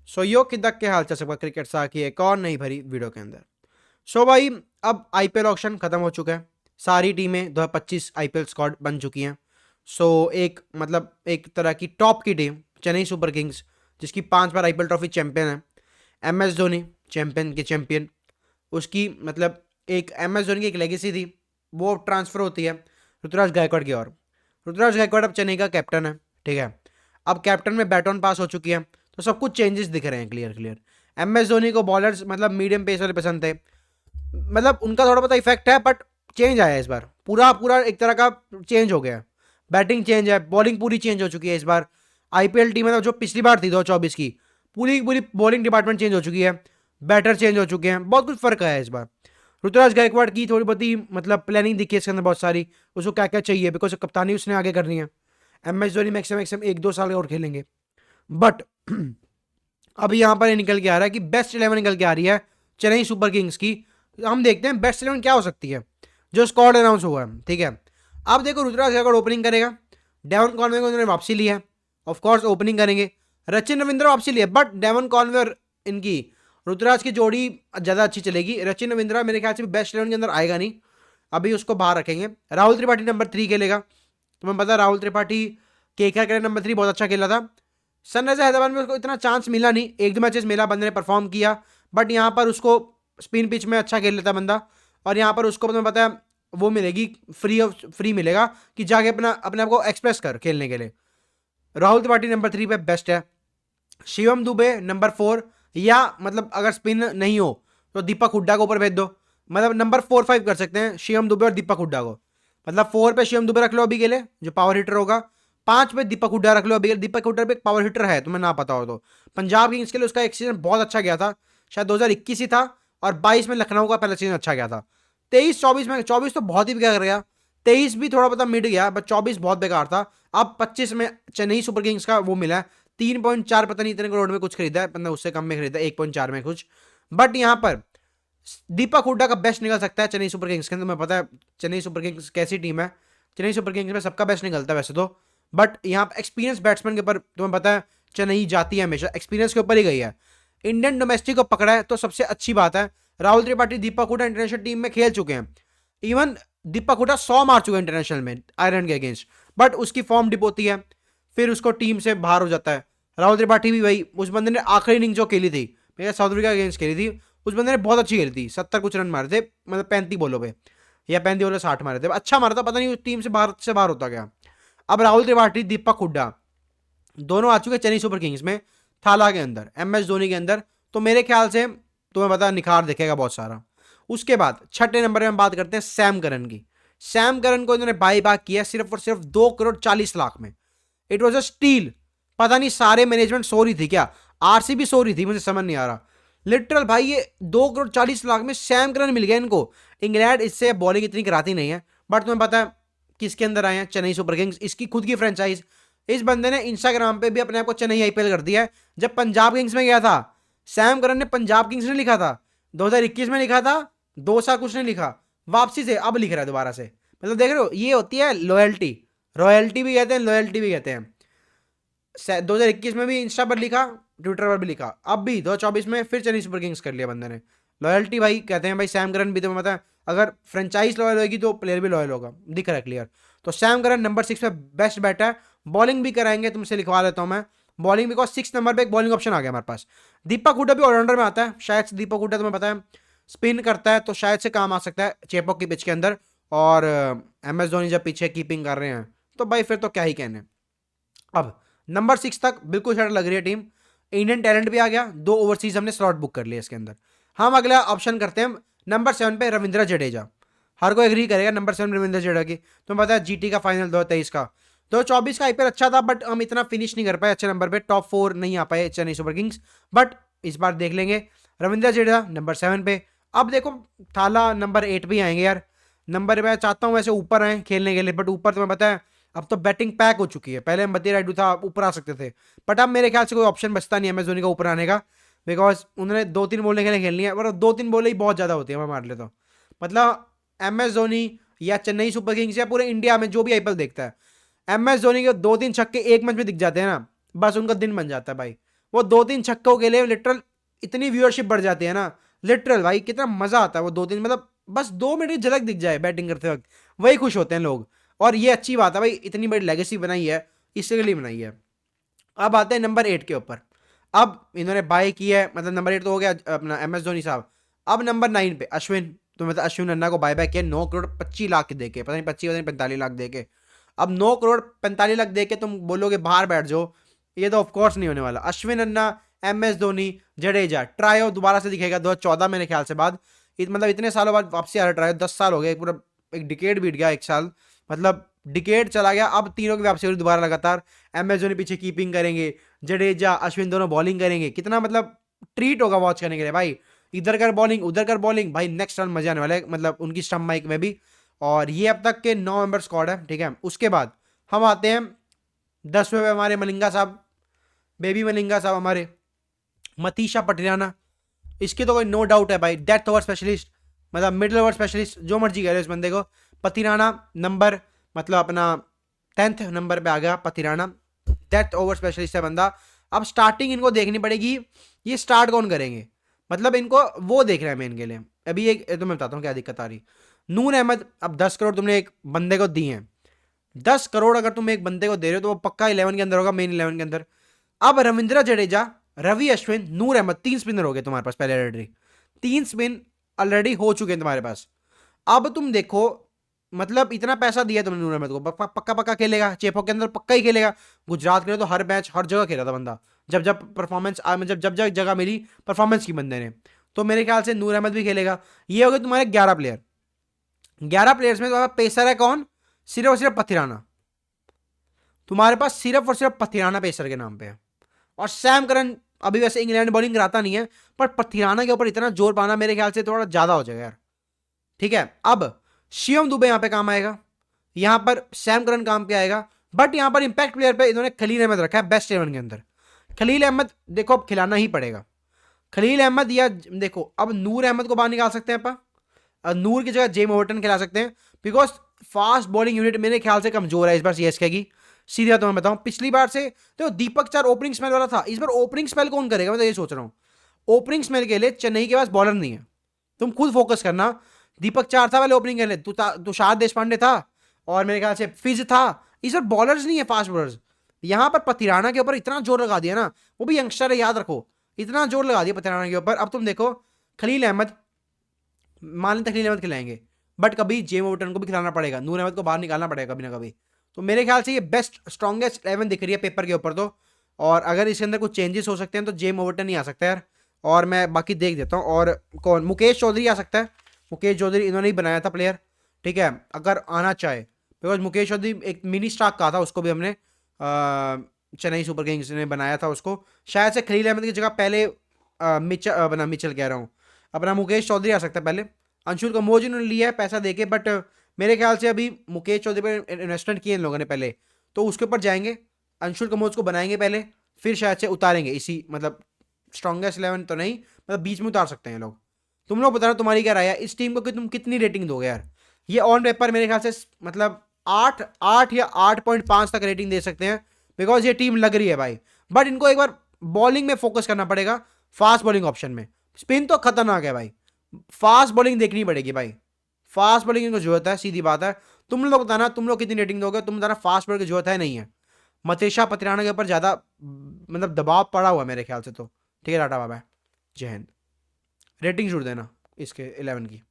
सो यो किदक के हाल चाल सबका क्रिकेट सा की एक और नई भरी वीडियो के अंदर। सो भाई, अब आईपीएल ऑक्शन खत्म हो चुका है। सारी टीमें 2025 आईपीएल स्क्वाड बन चुकी हैं। सो एक मतलब एक तरह की टॉप की टीम चेन्नई सुपर किंग्स, जिसकी 5 बार आईपीएल ट्रॉफी चैंपियन है। एम एस धोनी चैंपियन के चैंपियन, उसकी मतलब एक एम एस धोनी की एक लेगेसी थी, वो ट्रांसफर होती है ऋतुराज गायकवाड़ की ओर। ऋतुराज गायकवाड़ अब चेन्नई का कैप्टन है, ठीक है। अब कैप्टन में बैटन पास हो चुकी है, तो सब कुछ चेंजेस दिख रहे हैं clear clear. M S Dhoni को बॉलर्स मतलब मीडियम पेस वाले पसंद थे, मतलब उनका थोड़ा बहुत इफेक्ट है, बट चेंज आया है इस बार। पूरा पूरा एक तरह का चेंज हो गया। बैटिंग चेंज है, बॉलिंग पूरी चेंज हो चुकी है इस बार। आईपीएल टीम मतलब जो पिछली बार थी 2024 की, पूरी पूरी बॉलिंग डिपार्टमेंट चेंज हो चुकी है। बैटर चेंज हो चुके हैं, बहुत कुछ फर्क आया है इस बार। ऋतुराज गायकवाड़ की थोड़ी बहुत ही मतलब प्लानिंग दिखी है इसके अंदर बहुत सारी। उसको क्या क्या चाहिए, बिकॉज कप्तानी उसने आगे करनी है। M S Dhoni maximum maximum 1-2 साल और खेलेंगे, बट अब यहां पर निकल के आ रहा है कि बेस्ट 11 निकल के आ रही है चेन्नई सुपर किंग्स की। हम देखते हैं बेस्ट 11 क्या हो सकती है जो स्क्वाड अनाउंस हुआ है, ठीक है। अब देखो, ऋतुराज गायकवाड़ ओपनिंग करेगा। डेवन कॉनवे को उन्होंने वापसी ली है, ऑफ कोर्स ओपनिंग करेंगे। रचिन रविंद्र वापसी ली है, बट डेवन कॉनवे और इनकी ऋतुराज की जोड़ी ज़्यादा अच्छी चलेगी। रचिन रविंद्रा मेरे ख्याल से बेस्ट 11 के अंदर आएगा नहीं, अभी उसको बाहर रखेंगे। राहुल त्रिपाठी नंबर 3 खेलेगा। तुम्हें पता है राहुल त्रिपाठी केकेआर के नंबर 3 बहुत अच्छा खेला था। सनराइजर हैदराबाद में उसको इतना चांस मिला नहीं, 1-2 मैचेस मिला, बंदे ने परफॉर्म किया, बट यहाँ पर उसको स्पिन पिच में अच्छा खेल लेता बंदा। और यहाँ पर उसको तुम्हें पता है वो मिलेगी, फ्री मिलेगा कि जाके अपना अपने आप को एक्सप्रेस कर खेलने के लिए। राहुल त्रिपाठी नंबर 3 पे बेस्ट है। शिवम दुबे नंबर 4, या मतलब अगर स्पिन नहीं हो तो दीपक हुड्डा को ऊपर भेज दो। मतलब नंबर 4-5 कर सकते हैं शिवम दुबे और दीपक हुड्डा को। मतलब 4 पे शिवम दुबे रख लो अभी के लिए, जो पावर हिटर होगा। 5 पे दीपक हुड्डा रख लो अभी। दीपक हुड्डा भी एक पावर हिटर है, तुम्हें ना पता हो तो। पंजाब किंग्स के लिए उसका एक सीजन बहुत अच्छा गया था, शायद 2021 ही था। और 22 में लखनऊ का पहला सीजन अच्छा गया था। 23-24 में, 24 तो बहुत ही बेकार गया, 23 भी थोड़ा बहुत मिड गया, बट 24 बहुत बेकार था। अब 25 में चेन्नई सुपर किंग्स का वो मिला है 3.4, पता नहीं इतने करोड़ में कुछ खरीदा है, मतलब उससे कम में खरीदा है 1.4 में कुछ। बट यहाँ पर दीपक हुड्डा का बेस्ट निकल सकता है चेन्नई सुपर किंग्स के अंदर। मैं पता है चेन्नई सुपर किंग्स कैसी टीम है, चेन्नई सुपर किंग्स में सबका बेस्ट निकलता है वैसे तो। बट यहाँ पर एक्सपीरियंस बैट्समैन के ऊपर तुम्हें पता है चेन्नई जाती है हमेशा, एक्सपीरियंस के ऊपर ही गई है। इंडियन डोमेस्टिक को पकड़ा है तो सबसे अच्छी बात है। राहुल त्रिपाठी दीपक हुड्डा इंटरनेशनल टीम में खेल चुके हैं। इवन दीपक हुड्डा 100 मार चुके हैं इंटरनेशनल में आयरलैंड के अगेंस्ट, बट उसकी फॉर्म डिप होती है, फिर उसको टीम से बाहर हो जाता है। राहुल त्रिपाठी भी वही, उस बंदे ने आखिरी इनिंग जो खेली थी, मेरे साउथ अफ्रीका के अगेंस्ट खेली थी, उस बंदे ने बहुत अच्छी खेली थी। 70 कुछ रन मारे थे, मतलब 35 बॉलों पे, या 35 बॉलों 60 मारे थे, अच्छा मारा था, पता नहीं उस टीम से बाहर होता गया। अब राहुल त्रिपाठी दीपक हुड्डा दोनों आ चुके चेन्नई सुपर किंग्स में, थाला के अंदर, एम एस धोनी के अंदर। तो मेरे ख्याल से तुम्हें पता निखार दिखेगा बहुत सारा। उसके बाद छठे नंबर में हम बात करते हैं सैम करन की। सैम करन को इन्होंने बाई बाक किया सिर्फ और सिर्फ 2 करोड़ 40 लाख में। It was a steel. पता नहीं सारे मैनेजमेंट सो रही थी क्या, आरसीबी सो रही थी, मुझे समझ नहीं आ रहा। लिटरल भाई, ये 2 करोड़ 40 लाख में सैम करन मिल गया इनको। इंग्लैंड इससे बॉलिंग इतनी कराती नहीं है, बट तुम्हें पता है किसके अंदर आए हैं, चेन्नई सुपर किंग्स, इसकी खुद की फ्रेंचाइज। इस बंदे ने इंस्टाग्राम पे भी अपने आप को चेन्नई आईपीएल कर दिया है। जब पंजाब किंग्स में गया था, सैम करन ने पंजाब किंग्स ने लिखा था, 2021 में लिखा था, 2 साल कुछ नहीं लिखा, वापसी से अब लिख रहा है दोबारा से। मतलब देख रहे हो, ये होती है लॉयल्टी। रॉयल्टी भी कहते हैं, लॉयल्टी भी कहते हैं। 2021 में भी इंस्टा पर लिखा, ट्विटर पर भी लिखा, अब भी 2024 में फिर चेन्नई सुपर किंग्स कर लिया बंदे ने। लॉयल्टी भाई कहते हैं भाई, सैम करन भी तुम्हें पता है, अगर फ्रेंचाइज लॉयल होगी तो प्लेयर भी लॉयल होगा, दिख रहा है क्लियर। तो सैम करन नंबर 6 पे बेस्ट बैटर है। बॉलिंग भी कराएंगे, तुमसे लिखवा लेता हूं मैं बॉलिंग, बिकॉज 6 नंबर पे एक बॉलिंग ऑप्शन आ गया हमारे पास। दीपक हुड्डा भी ऑलराउंडर में आता है, शायद से दीपक हुड्डा तुम्हें पता है स्पिन करता है, तो शायद से काम आ सकता है चेपॉक की पिच के अंदर। और एम एस धोनी जब पीछे कीपिंग कर रहे हैं, तो भाई फिर तो क्या ही कहने। अब नंबर 6 तक बिल्कुल शटर लग रही है टीम। इंडियन टैलेंट भी आ गया, 2 ओवरसीज हमने स्लॉट बुक कर लिया इसके अंदर। हम अगला ऑप्शन करते हैं नंबर 7 पे रविंद्र जडेजा। हर कोई एग्री करेगा नंबर 7 रविंद्र जडेजा की। तुम्हें पता है जीटी का फाइनल 2023 का, 2024 का आईपीएल अच्छा था, बट हम इतना फिनिश नहीं कर पाए अच्छे नंबर पे, टॉप 4 नहीं आ पाए चेन्नई सुपर किंग्स। बट इस बार देख लेंगे। रविंद्र जडेजा नंबर 7 पे। अब देखो, थाला नंबर 8 भी आएंगे यार। नंबर मैं चाहता हूँ वैसे ऊपर आए खेलने के लिए, बट ऊपर तुम्हें पता है अब तो बैटिंग पैक हो चुकी है। पहले अंबती रायडू था, ऊपर आ सकते थे, बट अब मेरे ख्याल से कोई ऑप्शन बचता नहीं है एमएस धोनी का ऊपर आने का, बिकॉज उन्होंने 2-3 बॉलें के लिए खेलनी है, और 2-3 बॉलें ही बहुत ज़्यादा होती है, मैं मान लेता हूँ। मतलब एम एस धोनी या चेन्नई सुपर किंग्स या पूरे इंडिया में जो भी आईपीएल देखता है, एम एस धोनी के 2-3 छक्के एक मैच में दिख जाते हैं ना, बस उनका दिन बन जाता है भाई। वो 2-3 छक्कों के लिए लिटरल इतनी व्यूअरशिप बढ़ जाती है ना, लिटरल भाई कितना मजा आता है वो 2-3, मतलब बस 2 मिनट की झलक दिख जाए बैटिंग करते वक्त, वही खुश होते हैं लोग। और ये अच्छी बात है भाई, इतनी बड़ी लेगेसी बनाई है, इसके लिए बनाई है। अब आते हैं नंबर 8 के ऊपर। अब इन्होंने बाय किया है, मतलब नंबर 8 तो हो गया अपना MS धोनी साहब। अब नंबर 9 पे अश्विन, तो मतलब अश्विन अन्ना को बाय बैक किया 9 करोड़ 25 लाख दे के, पता नहीं 25 पता नहीं 45 लाख दे के। अब 9 करोड़ 45 लाख दे के तुम बोलोगे बाहर बैठ जाओ, ये तो ऑफकोर्स नहीं होने वाला। अश्विन अन्ना, MS धोनी, जडेजा ट्रायो दोबारा से दिखेगा 2014 मेरे ख्याल से बाद, मतलब इतने सालों बाद वापसी आ रहा ट्रायो, 10 साल हो गए पूरा, एक डिकेड बीत गया, 1 साल मतलब डिकेड चला गया। अब तीनों की वापसी हो रही दोबारा लगातार। MS धोनी पीछे कीपिंग करेंगे, जडेजा अश्विन दोनों बॉलिंग करेंगे, कितना मतलब ट्रीट होगा वॉच करने के लिए भाई। इधर कर बॉलिंग उधर कर बॉलिंग भाई, नेक्स्ट रन मजा आने वाला है, मतलब उनकी स्टंप माइक में भी। और ये अब तक के 9 मेंबर स्क्वाड है, ठीक है। उसके बाद हम आते हैं 10वें पे, हमारे मलिंगा साहब, बेबी मलिंगा साहब हमारे, मतीशा पटियाना। इसकी तो कोई नो डाउट है भाई, डेथ ओवर स्पेशलिस्ट, मतलब मिडिल ओवर स्पेशलिस्ट, जो मर्जी कह रहे इस बंदे को। पतिराना नंबर, मतलब अपना 10th नंबर पे आ गया पतिराना, डेथ ओवर स्पेशलिस्ट है बंदा। अब स्टार्टिंग इनको देखनी पड़ेगी, ये स्टार्ट कौन करेंगे, मतलब इनको वो देख रहे हैं मेन के लिए। अभी एक तो मैं बताता हूँ क्या दिक्कत आ रही। नूर अहमद, अब 10 करोड़ तुमने एक बंदे को दी हैं, 10 करोड़ अगर तुम एक बंदे को दे रहे हो तो वो पक्का 11 के अंदर होगा, मेन 11 के अंदर। अब रविंद्र जडेजा, रवि अश्विन, नूर अहमद, 3 स्पिनर हो गए तुम्हारे पास पहले ऑलरेडी, 3 स्पिन ऑलरेडी हो चुके हैं तुम्हारे पास। अब तुम देखो, मतलब इतना पैसा दिया तुमने नूर अहमद को, पक्का पक्का पक्का खेलेगा, चेपो के अंदर पक्का ही खेलेगा। गुजरात के लिए तो हर मैच हर जगह खेला था बंदा, जब जब परफॉर्मेंस जब जब जगह मिली परफॉर्मेंस की बंदे ने, तो मेरे ख्याल से नूर अहमद भी खेलेगा। ये हो गए तुम्हारे 11 प्लेयर। 11 प्लेयर्स में तुम्हारा पेसर है कौन, सिर्फ और सिर्फ पथिराना, तुम्हारे पास सिर्फ और सिर्फ पथिराना पेसर के नाम पे है। और सैम करन अभी वैसे इंग्लैंड बॉलिंग कराता नहीं है, पर पथिराना के ऊपर इतना जोर पाना मेरे ख्याल से थोड़ा ज्यादा हो जाएगा यार, ठीक है। अब शिवम दुबे यहां पे काम आएगा, यहां पर सैम करन काम पे आएगा, बट यहां पर इंपैक्ट प्लेयर पे इन्होंने खलील अहमद रखा है बेस्ट 11 के अंदर। खलील अहमद देखो अब खिलाना ही पड़ेगा, खलील अहमद, या देखो अब नूर अहमद को बाहर निकाल सकते हैं अपन, नूर की जगह जेम ओवर्टन खिला सकते हैं, बिकॉज फास्ट बॉलिंग यूनिट मेरे ख्याल से कमजोर है इस बार सीएसके की। सीधी बात मैं बताऊं, पिछली बार से तो दीपक चार ओपनिंग स्मेल वाला था, इस बार ओपनिंग स्मेल कौन करेगा, मैं तो ये सोच रहा हूं। ओपनिंग स्मेल के लिए चेन्नई के पास बॉलर नहीं है, तुम खुद फोकस करना। दीपक चार था पहले ओपनिंग के लिए, तुषार देशपांडे था, और मेरे ख्याल से फिज था। इस बार बॉलर्स नहीं है फास्ट बॉलर्स। यहां पर पतिराना के ऊपर इतना जोर लगा दिया ना, वो भी यंगस्टर है याद रखो, इतना जोर लगा दिया पतिराना के ऊपर। अब तुम देखो खलील अहमद, मान लेते खलील अहमद खिलाएंगे, बट कभी जेम ओवर्टन को भी खिलाना पड़ेगा, नूर अहमद को बाहर निकालना पड़ेगा कभी ना कभी। तो मेरे ख्याल से ये बेस्ट स्ट्रॉन्गेस्ट 11 दिख रही है पेपर के ऊपर तो। और अगर इसके अंदर कुछ चेंजेस हो सकते हैं तो जेम ओवर्टन ही आ सकता है यार, और मैं बाकी देख देता हूँ। और कौन, मुकेश चौधरी आ सकता है, मुकेश चौधरी इन्होंने ही बनाया था प्लेयर, ठीक है, अगर आना चाहे, बिकॉज मुकेश चौधरी एक मिनी स्टाक का था, उसको भी हमने चेन्नई सुपर किंग्स ने बनाया था उसको। शायद से खलील अहमद की जगह पहले मिचल मिचल कह रहा हूँ, अपना मुकेश चौधरी आ सकता है पहले। अंशुल कम्बोज इन्होंने लिया है पैसा देके, बट मेरे ख्याल से अभी मुकेश चौधरी पर इन्वेस्टमेंट किए इन लोगों ने पहले, तो उसके ऊपर जाएंगे, अंशुल कम्बोज को बनाएंगे पहले, फिर शायद से उतारेंगे इसी, मतलब स्ट्रॉन्गेस्ट 11 तो नहीं, मतलब बीच में उतार सकते हैं लोग। तुम लोग बताना तुम्हारी क्या राय है इस टीम को, कि तुम कितनी रेटिंग दोगे यार। ये ऑन पेपर मेरे ख्याल से मतलब 8 या 8.5 तक रेटिंग दे सकते हैं, बिकॉज ये टीम लग रही है भाई। बट इनको एक बार बॉलिंग में फोकस करना पड़ेगा, फास्ट बॉलिंग ऑप्शन में। स्पिन तो खतरनाक है भाई, फास्ट बॉलिंग देखनी पड़ेगी भाई, फास्ट बॉलिंग इनको जरूरत है, सीधी बात है। तुम लोग बताना तुम लोग कितनी रेटिंग दोगे, तुम बताना फास्ट बॉलिंग की जरूरत है नहीं है। मतेशा पतिराना के ऊपर ज्यादा मतलब दबाव पड़ा हुआ है मेरे ख्याल से तो। ठीक है, टाटा बाय बाय, जय हिंद। रेटिंग जरूर देना इसके 11 की।